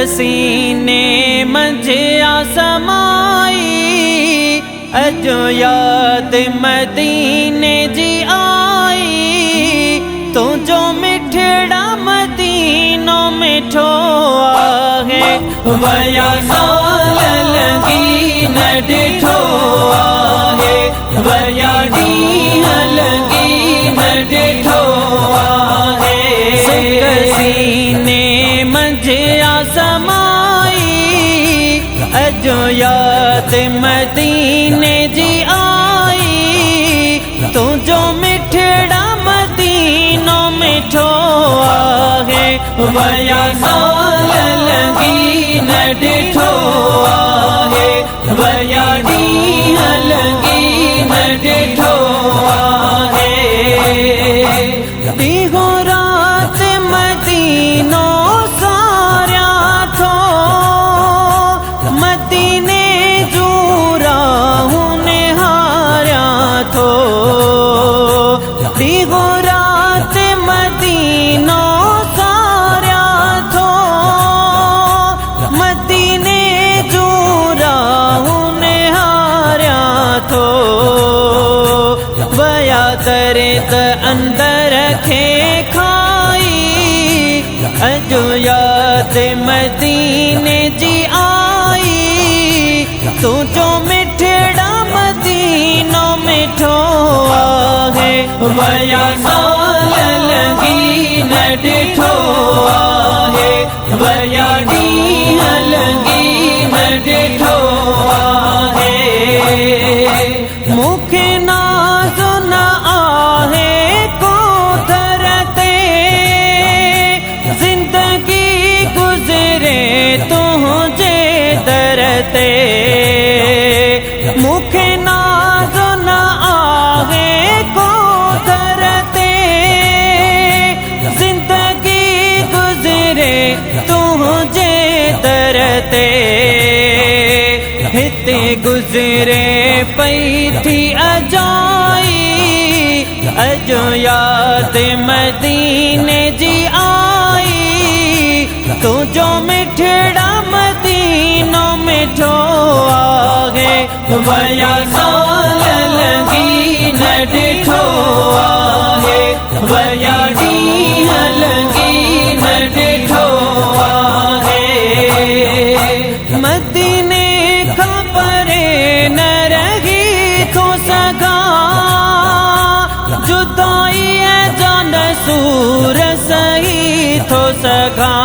सीने मंझे आसमाई अजो याद मदीने जी आई तो जो मिठड़ा मदीनों मिठो आहे वया साल लगी न डिठो आहे वया ॾींह लगी न डिठो आहे सीने मंझे आसमाई अजो याद मदीने जी आई तो जो मिठड़ा मदीनों मिठो आहे वया साल लगी न डिठो आहे वया ॾींह लगी न डिठो आहे ॾींहों रात मदीनो सारिया थो मदीने जूं राहूं निहारिया थो ॾींहों रात मदीनो सारिया थो मदीने जूं राहूं निहारिया थो वया दरे त अंदर खे खाई अजो याद मदीने जी आई तो जो मिठड़ा मदीनो मिठो आहे वया साल लगी न डिठो आहे वया ॾींह लगी न डिठो आहे मूंखे नाज़ न आहे को दर ते ज़िंदगी गुज़रे तुंहिंजे दर ते मूंखे नाज़ न आहे को दर ते ज़िंदगी गुज़रे तुंहिंजे दर ते हिते गुज़रे पई थी अजाई अजो याद मदीने जी आई तो जो मिठड़ा मदीनो मिठो आहे वया साल लगी न डिठो आहे वया ॾींह लगी न डिठो आहे मदीने खां परे न रही थो सघां जुदाई जा नसूर सही थो सघां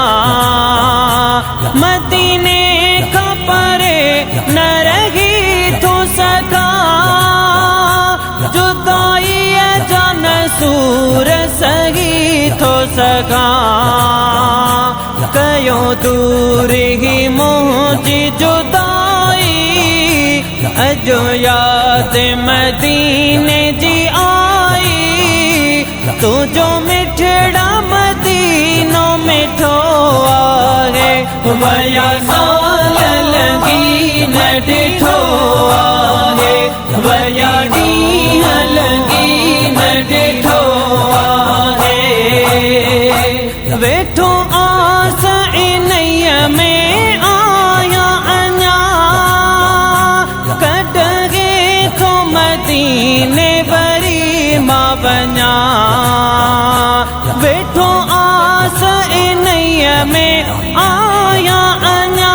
मदीने खां परे न रही थो सघां जुदाई जा नसूर सही थो सघां कयो दूर ही मुंहिंजी जुदाई अजो याद मदीने जी आई तो जो मिठड़ा मदीनो मिठो आहे वया साल लगी न डिठो आहे वया ॾींह लगी न डिठो आहे वेठो आस इन्हीअ में आया अञा कढगे थो मदीने वरी मां वञा वेठो आस इन्हीअ में आया अञा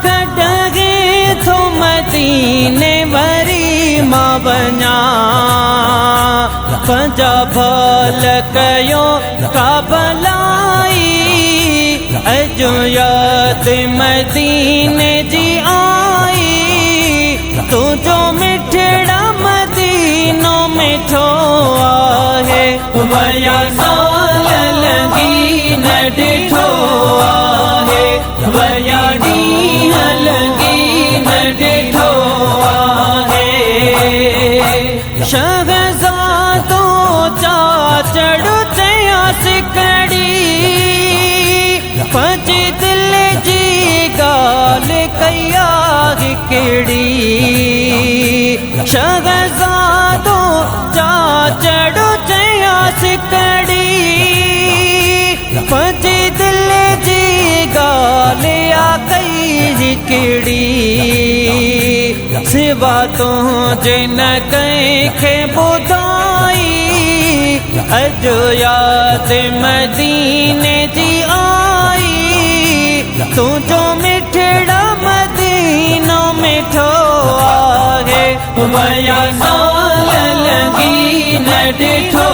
कढगे थो मदीने वरी मां वञा पंहिंजा भाल कयो का भलाई अजो याद मदीने जी आई तो जो मिठड़ा मदीनो मिठो आहे वया साल लगी न डिठो आहे वया ॾींह लगी न डिठो आहे शहज़ादो चाचड़ चयासि कड़ी पंहिंजी दिल जी ॻाल्हि कया हिकिड़ी शहज़ादो चाचड़ चयासि कड़ी पंहिंजी दिल जी हिकिड़ी सिवा तुंहिंजे न कंहिंखे ॿुधाई अॼु यादि मदीने जी आई तुंहिंजो मिठड़ा मदीनो मिठो आहे वया साल लॻी न ॾिठो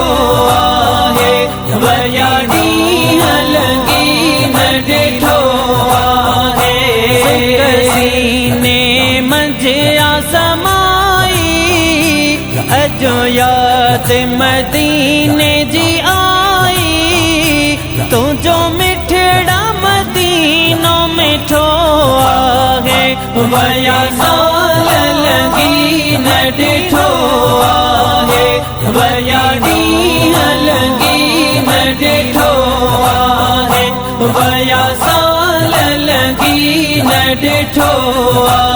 आहे वया ॾींहं लॻी न ॾिठो आहे सीने मंझि समाई अॼु यादि मदीने जी आई तुंहिंजो मिठड़ा मदीनो मिठो आहे वया साल लॻी न ॾिठो आहे वया ॾींहं लॻी न ॾिठो आहे वया साल लॻी न ॾिठो आहे।